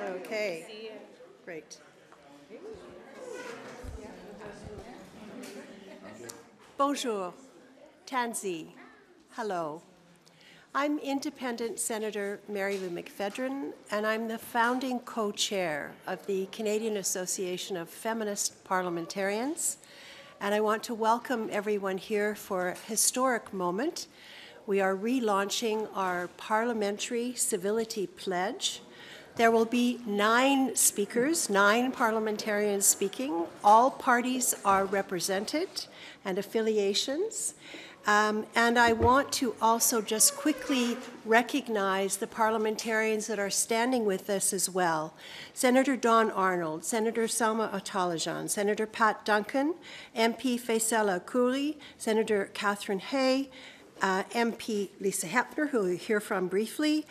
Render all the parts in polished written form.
Okay. Great. Bonjour. Tansy. Hello. I'm Independent Senator Mary Lou McPhedran, and I'm the founding co-chair of the Canadian Association of Feminist Parliamentarians. And I want to welcome everyone here for a historic moment. We are relaunching our Parliamentary Civility Pledge. There will be 9 speakers, 9 parliamentarians speaking. All parties are represented and affiliations. And I want to also just quickly recognize the parliamentarians that are standing with us as well. Senator Don Arnold, Senator Salma Atalajan, Senator Pat Duncan, MP Faisal Khouri, Senator Catherine Hay, MP Lisa Hepner, who we'll hear from briefly,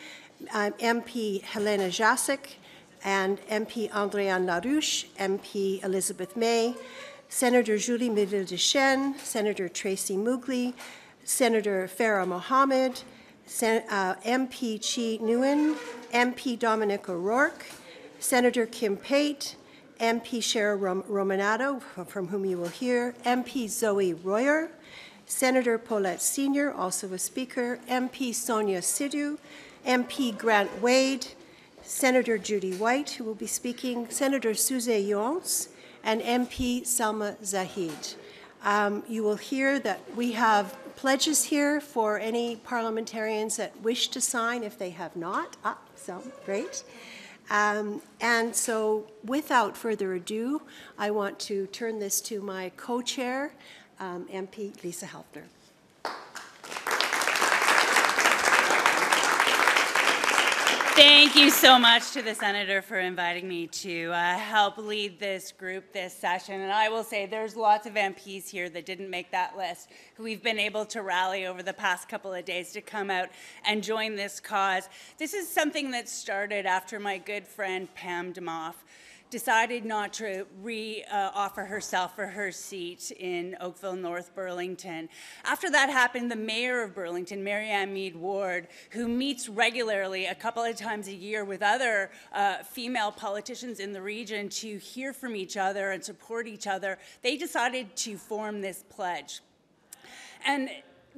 MP Helena Jasek, and MP Andréane Larouche, MP Elizabeth May, Senator Julie Miville-Deschênes, Senator Tracy Mugli, Senator Farah Mohammed, MP Chi Nguyen, MP Dominic O'Rourke, Senator Kim Pate, MP Cheryl Romanato, from whom you will hear, MP Zoe Royer, Senator Paulette Senior, also a speaker, MP Sonia Sidhu, MP Grant Wade, Senator Judy White, who will be speaking, Senator Suze Yons, and MP Salma Zahid. You will hear that we have pledges here for any parliamentarians that wish to sign if they have not. Great. And so without further ado, I want to turn this to my co-chair, MP Lisa Helpner. Thank you so much to the Senator for inviting me to help lead this group, this session. And I will say there's lots of MPs here that didn't make that list who we've been able to rally over the past couple of days to come out and join this cause. This is something that started after my good friend Pam Demoff decided not to offer herself for her seat in Oakville, North Burlington. After that happened, the mayor of Burlington, Mary Ann Mead Ward, who meets regularly a couple of times a year with other female politicians in the region to hear from each other and support each other, they decided to form this pledge. And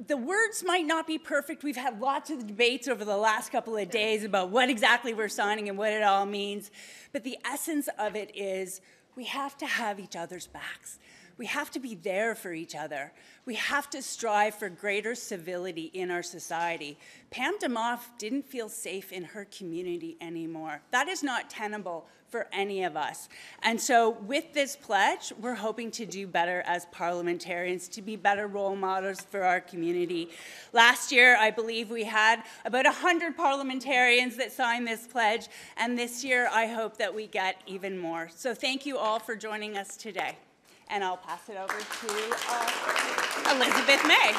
the words might not be perfect. We've had lots of debates over the last couple of days about what exactly we're signing and what it all means. But the essence of it is we have to have each other's backs. We have to be there for each other. We have to strive for greater civility in our society. Pam Demoff didn't feel safe in her community anymore. That is not tenable for any of us. And so with this pledge, we're hoping to do better as parliamentarians, to be better role models for our community. Last year, I believe we had about 100 parliamentarians that signed this pledge, and this year, I hope that we get even more. So thank you all for joining us today. And I'll pass it over to Elizabeth May.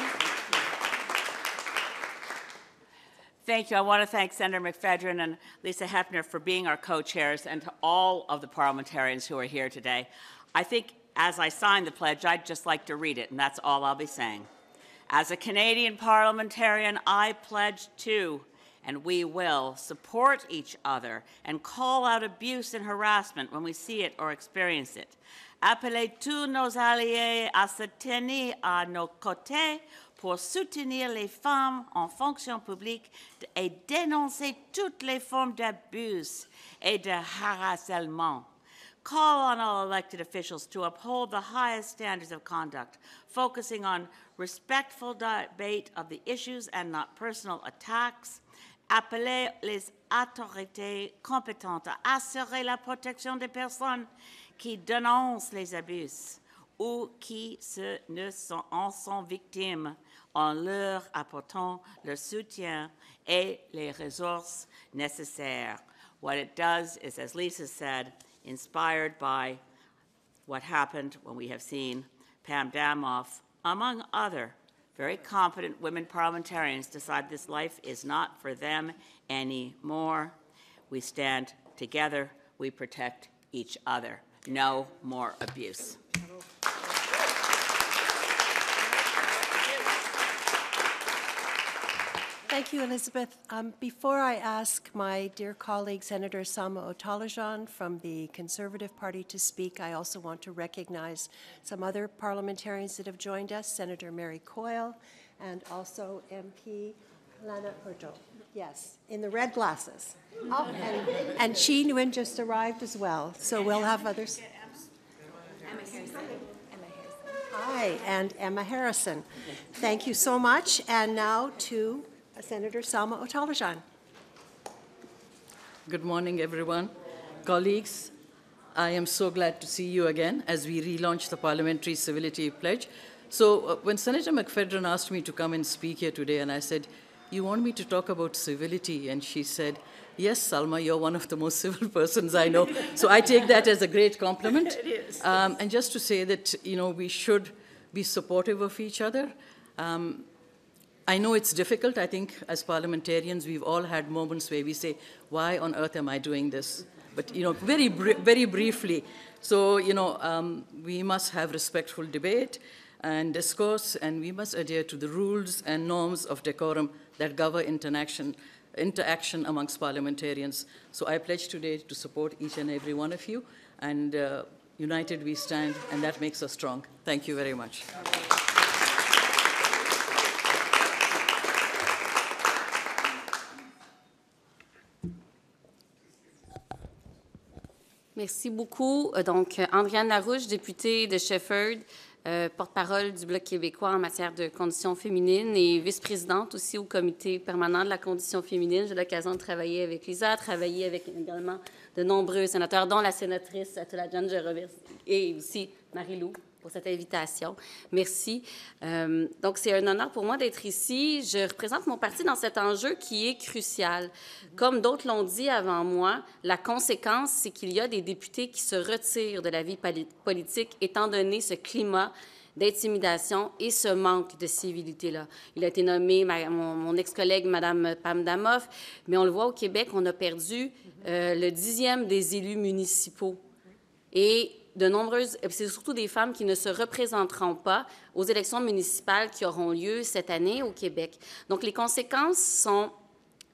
Thank you. I want to thank Senator McPhedran and Lisa Hepner for being our co-chairs, and to all of the parliamentarians who are here today. I think as I sign the pledge, I'd just like to read it, and that's all I'll be saying. As a Canadian parliamentarian, I pledge to, and we will, support each other and call out abuse and harassment when we see it or experience it. Appeler tous nos alliés à se tenir à nos côtés pour soutenir les femmes en fonction publique et dénoncer toutes les formes d'abus et de harcèlement. Call on all elected officials to uphold the highest standards of conduct, focusing on respectful debate of the issues and not personal attacks. Appeler les autorités compétentes à assurer la protection des personnes qui dénoncent les abus ou qui en sont victimes en leur apportant le soutien et les ressources nécessaires. What it does is, as Lisa said, inspired by what happened when we have seen Pam Demoff, among other very competent women parliamentarians, decide this life is not for them anymore. We stand together. We protect each other. No more abuse. Thank you, Elizabeth. Before I ask my dear colleague, Senator Sama Otalajan from the Conservative Party to speak, I also want to recognize some other parliamentarians that have joined us, Senator Mary Coyle and also MP Lana Urto. Yes, in the red glasses. Oh, and Chi Nguyen just arrived as well, so we'll have others. Hi, and Emma Harrison. Thank you so much. And now to Senator Sama Otalajan. Good morning, everyone. Colleagues, I am so glad to see you again as we relaunch the Parliamentary Civility Pledge. So when Senator McFedrin asked me to come and speak here today, and I said, "You want me to talk about civility?" And she said, "Yes, Salma, you're one of the most civil persons I know." So I take that as a great compliment. It is. And just to say that, we should be supportive of each other. I know it's difficult. I think as parliamentarians, we've all had moments where we say, why on earth am I doing this? But, very briefly. So, we must have respectful debate and discourse, and we must adhere to the rules and norms of decorum that govern interaction amongst parliamentarians. So I pledge today to support each and every one of you, and united we stand, and that makes us strong. Thank you very much. Merci beaucoup. Donc, Andréane Larouche, députée de Shefford, porte-parole du Bloc québécois en matière de conditions féminines et vice-présidente aussi au comité permanent de la condition féminine. J'ai l'occasion de travailler avec Lisa, travailler avec également de nombreux sénateurs, dont la sénatrice Atulajan, je remercie, et aussi Marie-Lou pour cette invitation. Merci. Donc, c'est un honneur pour moi d'être ici. Je représente mon parti dans cet enjeu qui est crucial. Comme d'autres l'ont dit avant moi, la conséquence, c'est qu'il y a des députés qui se retirent de la vie politique étant donné ce climat d'intimidation et ce manque de civilité-là. Il a été nommé mon ex-collègue, Mme Pam Damoff, mais on le voit au Québec, on a perdu le 10e des élus municipaux. Et c'est surtout des femmes qui ne se représenteront pas aux élections municipales qui auront lieu cette année au Québec. Donc, les conséquences sont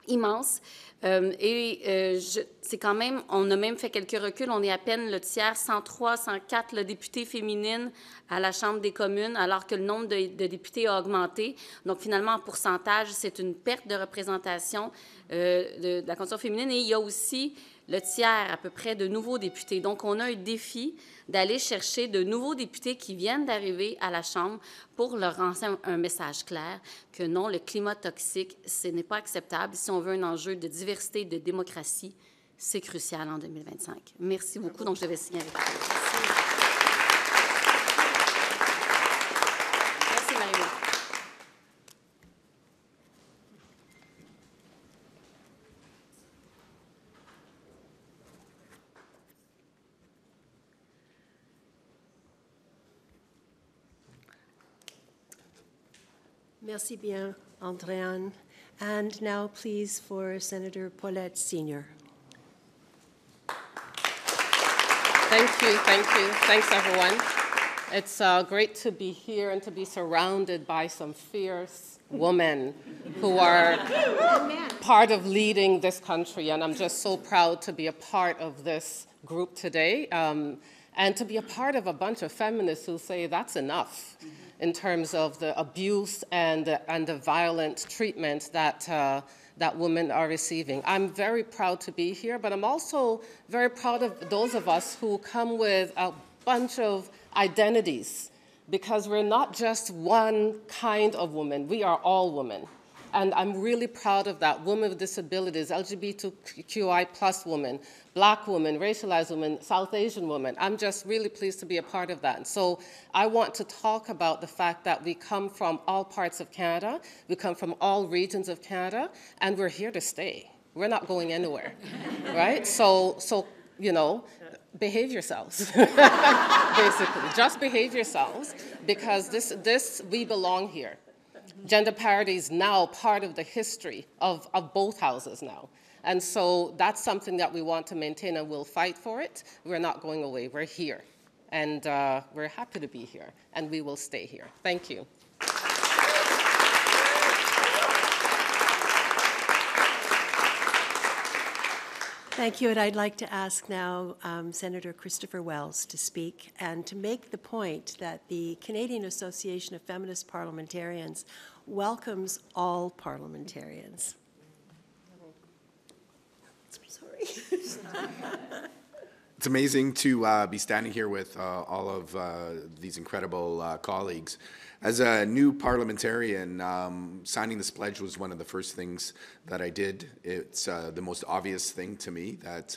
immenses. C'est quand même, on a même fait quelques reculs, on est à peine le tiers, 103, 104 députés féminines à la Chambre des communes, alors que le nombre de députés a augmenté. Donc, finalement, en pourcentage, c'est une perte de représentation de la condition féminine. Et il y a aussi le tiers, à peu près, de nouveaux députés. Donc, on a un défi d'aller chercher de nouveaux députés qui viennent d'arriver à la Chambre pour leur lancer un message clair que non, le climat toxique, ce n'est pas acceptable. Si on veut un enjeu de diversité et de démocratie, c'est crucial en 2025. Merci beaucoup. Donc, je vais signer avec vous. Merci, Marie-Lou. Merci bien, Andréane. And now, please, for Senator Paulette Sr. Thank you, thank you. Thanks, everyone. It's great to be here and to be surrounded by some fierce women who are part of leading this country, and I'm just so proud to be a part of this group today, and to be a part of a bunch of feminists who say that's enough in terms of the abuse and the violent treatment that women are receiving. I'm very proud to be here, but I'm also very proud of those of us who come with a bunch of identities, because we're not just one kind of woman, we are all women. And I'm really proud of that. Women with disabilities, LGBTQI plus women, Black women, racialized women, South Asian women. I'm just really pleased to be a part of that. And so I want to talk about the fact that we come from all parts of Canada, we come from all regions of Canada, and we're here to stay. We're not going anywhere, right? So behave yourselves, basically. Just behave yourselves, because we belong here. Gender parity is now part of the history of both houses now. And so that's something that we want to maintain, and we'll fight for it. We're not going away. We're here. And we're happy to be here, and we will stay here. Thank you. Thank you, and I'd like to ask now Senator Christopher Wells to speak and to make the point that the Canadian Association of Feminist Parliamentarians welcomes all parliamentarians. Sorry. It's amazing to be standing here with all of these incredible colleagues. As a new parliamentarian, signing this pledge was one of the first things that I did. It's the most obvious thing to me that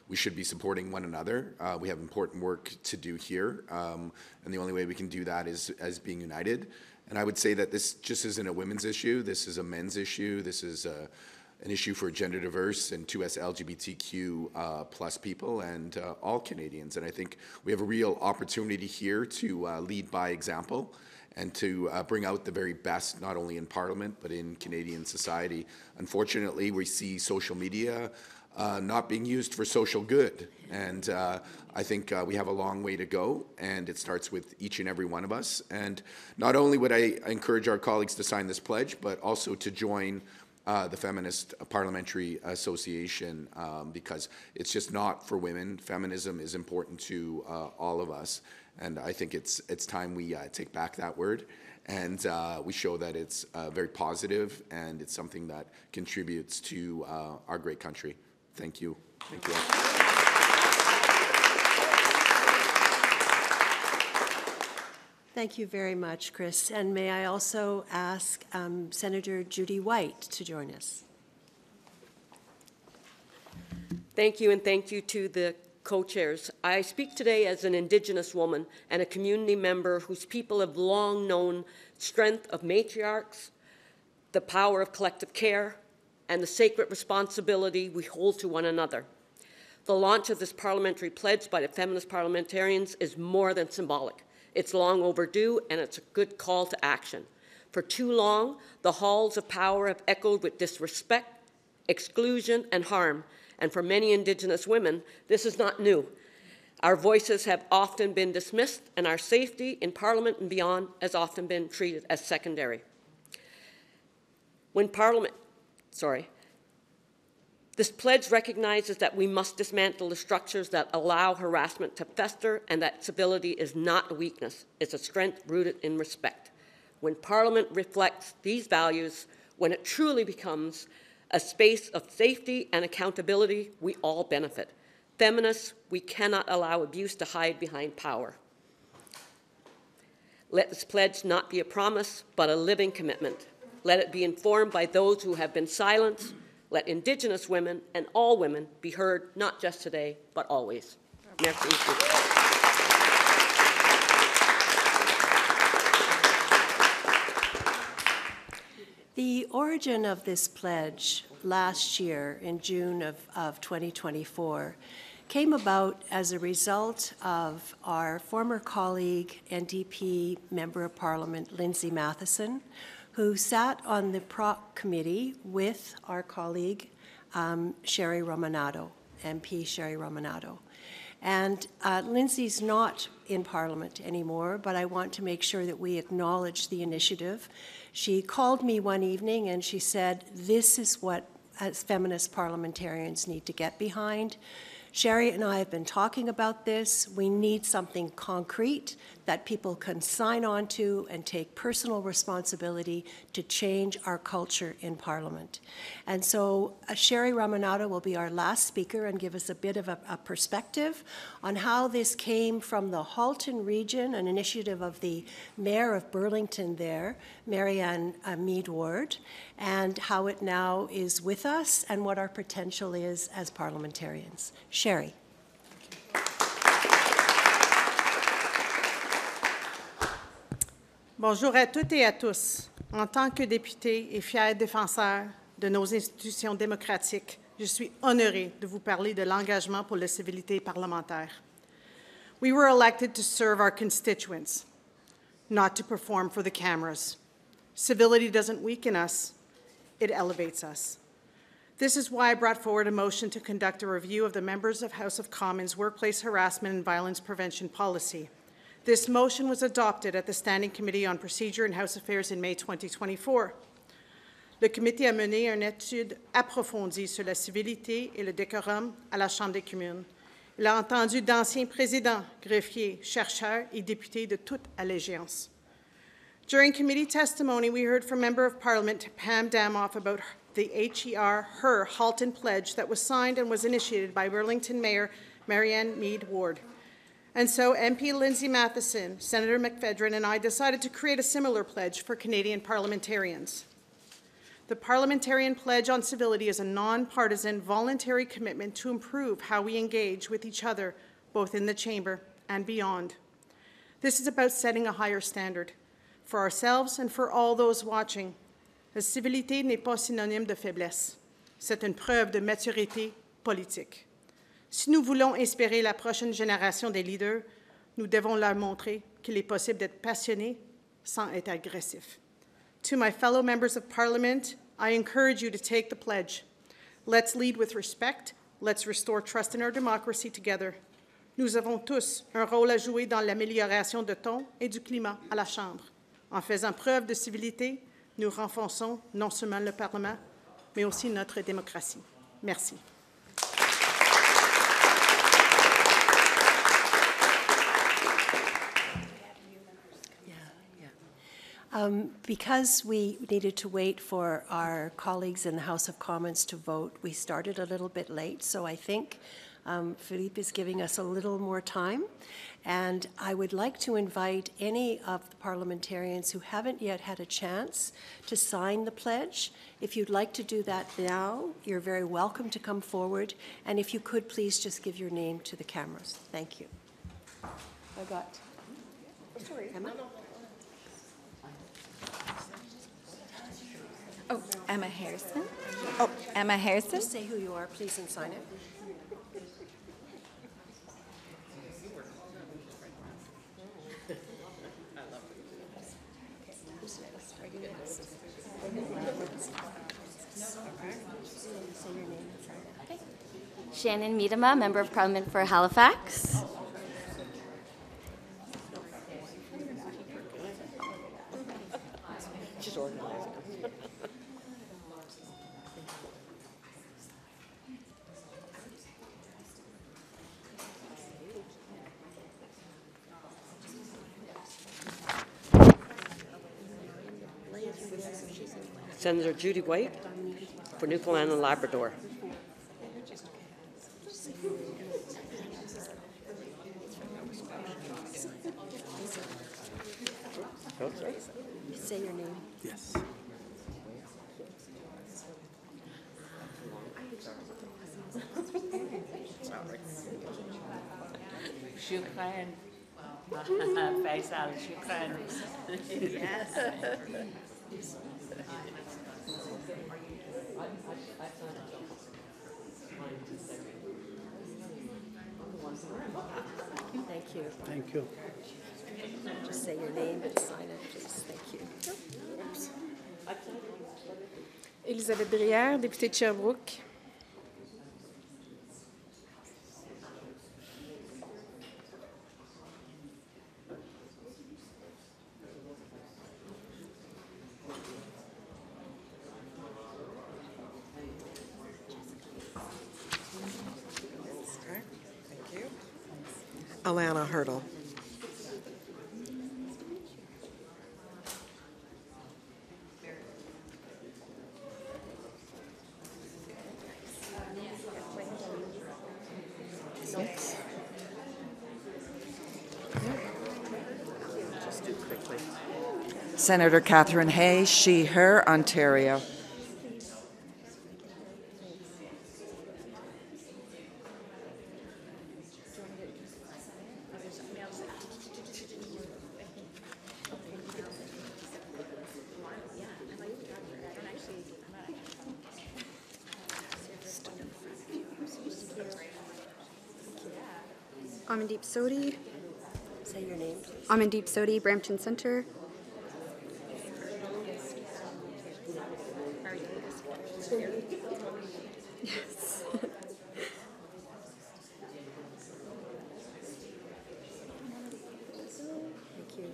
we should be supporting one another. We have important work to do here, and the only way we can do that is as being united. And I would say that this just isn't a women's issue. This is a men's issue. This is an issue for gender diverse and 2S LGBTQ plus people and all Canadians. And I think we have a real opportunity here to lead by example and to bring out the very best, not only in Parliament, but in Canadian society. Unfortunately, we see social media not being used for social good. And I think we have a long way to go, and it starts with each and every one of us. And not only would I encourage our colleagues to sign this pledge, but also to join the Feminist Parliamentary Association, because it's just not for women. Feminism is important to all of us, and I think it's time we take back that word and we show that it's very positive and it's something that contributes to our great country. Thank you. Thank you all. Thank you very much, Chris. And may I also ask Senator Judy White to join us. Thank you, and thank you to the co-chairs. I speak today as an Indigenous woman and a community member whose people have long known strength of matriarchs, the power of collective care, and the sacred responsibility we hold to one another. The launch of this parliamentary pledge by the feminist parliamentarians is more than symbolic. It's long overdue, and it's a good call to action. For too long, the halls of power have echoed with disrespect, exclusion, and harm. And for many Indigenous women, this is not new. Our voices have often been dismissed, and our safety in Parliament and beyond has often been treated as secondary. This pledge recognizes that we must dismantle the structures that allow harassment to fester, and that civility is not a weakness, it's a strength rooted in respect. When Parliament reflects these values, when it truly becomes a space of safety and accountability, we all benefit. Feminists, we cannot allow abuse to hide behind power. Let this pledge not be a promise, but a living commitment. Let it be informed by those who have been silenced. Let Indigenous women and all women be heard, not just today, but always. Merci. The origin of this pledge last year in June of 2024 came about as a result of our former colleague, NDP Member of Parliament, Lindsay Matheson, who sat on the PROC committee with our colleague, Sherry Romanado, MP Sherry Romanado. And Lindsay's not in Parliament anymore, but I want to make sure that we acknowledge the initiative. She called me one evening and she said, this is what as feminist parliamentarians need to get behind. Sherry and I have been talking about this. We need something concrete that people can sign on to and take personal responsibility to change our culture in Parliament. And so Sherry Romanado will be our last speaker and give us a bit of a perspective on how this came from the Halton region, an initiative of the Mayor of Burlington there, Marianne Mead Ward, and how it now is with us and what our potential is as parliamentarians. Sherry. Bonjour à toutes et à tous. En tant que députée et fière défenseur de nos institutions démocratiques, je suis honorée de vous parler de l'engagement pour la civilité parlementaire. We were elected to serve our constituents, not to perform for the cameras. Civility doesn't weaken us, it elevates us. This is why I brought forward a motion to conduct a review of the members of House of Commons workplace harassment and violence prevention policy. This motion was adopted at the Standing Committee on Procedure and House Affairs in May 2024. le comité a mené une étude approfondie sur la civilité et le décorum à la Chambre des communes. Il a entendu d'anciens présidents, greffiers, chercheurs et députés de toute allégeance. During committee testimony, we heard from Member of Parliament Pam Damoff about the her Halton Pledge that was signed and was initiated by Burlington Mayor Marianne Mead Ward. And so MP Lindsay Matheson, Senator McFedrin, and I decided to create a similar pledge for Canadian parliamentarians. The Parliamentarian Pledge on Civility is a nonpartisan, voluntary commitment to improve how we engage with each other, both in the chamber and beyond. This is about setting a higher standard for ourselves and for all those watching. La civilité n'est pas synonyme de faiblesse. C'est une preuve de maturité politique. Si nous voulons inspirer la prochaine génération des leaders, nous devons leur montrer qu'il est possible d'être passionné sans être agressif. To my fellow members of Parliament, I encourage you to take the pledge. Let's lead with respect. Let's restore trust in our democracy together. Nous avons tous un rôle à jouer dans l'amélioration de ton et du climat à la Chambre. En faisant preuve de civilité, nous renforçons non seulement le Parlement, mais aussi notre démocratie. Merci. Because we needed to wait for our colleagues in the House of Commons to vote, we started a little bit late, so I think Philippe is giving us a little more time. And I would like to invite any of the parliamentarians who haven't yet had a chance to sign the pledge. If you'd like to do that now, you're very welcome to come forward. And if you could, please just give your name to the cameras. Thank you. I got. Sorry, Emma. Oh, Emma Harrison. Oh, Emma Harrison. Just say who you are, please, and sign it. Shannon Miedema, Member of Parliament for Halifax. She's organizing. Senator Judy White for Newfoundland and Labrador. Say your name. Yes. Shukran. Faisal, shukran. Yes. Thank you. Thank you. Just say your name and sign it, please. Thank you. Elisabeth Brière, députée de Sherbrooke. Alana Hurdle. Senator Catherine Hay, she, her, Ontario. Amandeep Sodhi. Say your name, please. Amandeep Sodhi, Brampton Centre. Yes. Thank you.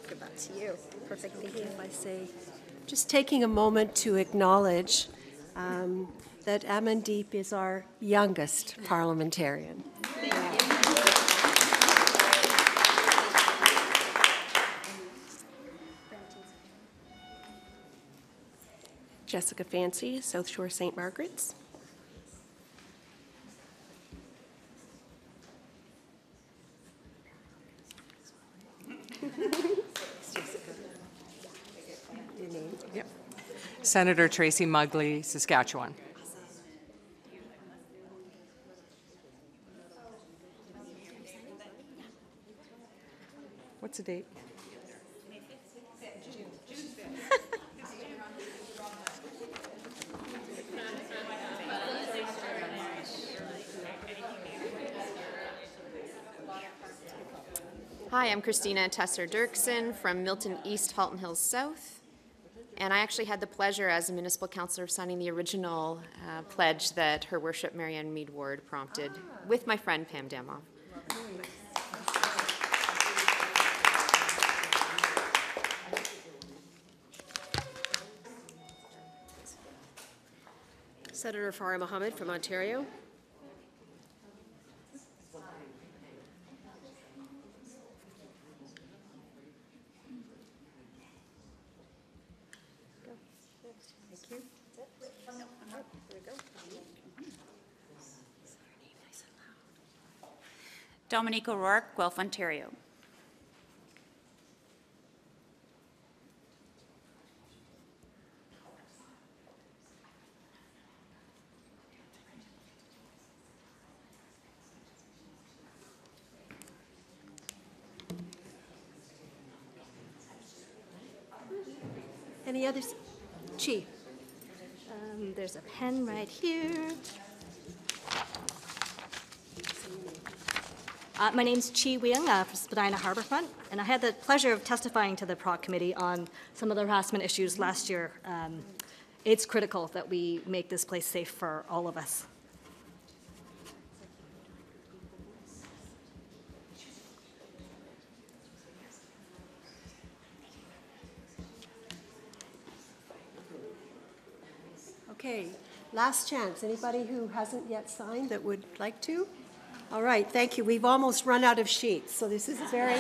Give that to you. Perfect. Thank you. If I say Just taking a moment to acknowledge that Amandeep is our youngest parliamentarian. Jessica Fancy, South Shore St. Margaret's. Yep. Senator Tracy Mugley, Saskatchewan. What's the date? Hi, I'm Christina Tesser-Dirksen from Milton East, Halton Hills South. And I actually had the pleasure as a municipal councillor of signing the original pledge that Her Worship Marianne Mead Ward prompted with my friend Pam Damoff. Senator Farah Mohammed from Ontario. Dominique O'Rourke, Guelph, Ontario. Any others? Chi. There's a pen right here. My name's Chi Weang from Spadina Harbourfront, and I had the pleasure of testifying to the PROC committee on some of the harassment issues last year. It's critical that we make this place safe for all of us. Okay, last chance. Anybody who hasn't yet signed that would like to? All right, thank you. We've almost run out of sheets, so this is a very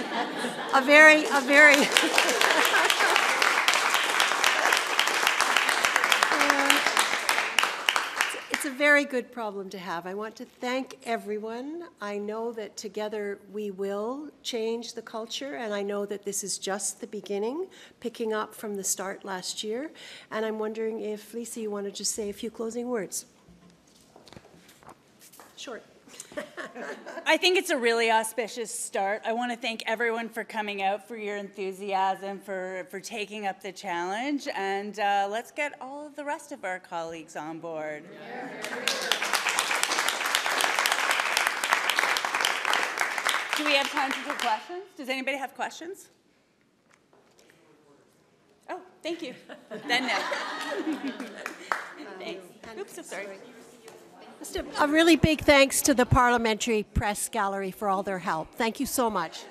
it's a very good problem to have. I want to thank everyone. I know that together we will change the culture, and I know that this is just the beginning, picking up from the start last year. And I'm wondering if, Lisa, you want to just say a few closing words? Short. I think it's a really auspicious start. I want to thank everyone for coming out, for your enthusiasm, for taking up the challenge, and let's get all of the rest of our colleagues on board. Do we have time to take questions? Does anybody have questions? Oh, thank you. Then no. Thanks. Oops, I'm sorry. Just a really big thanks to the Parliamentary Press Gallery for all their help. Thank you so much.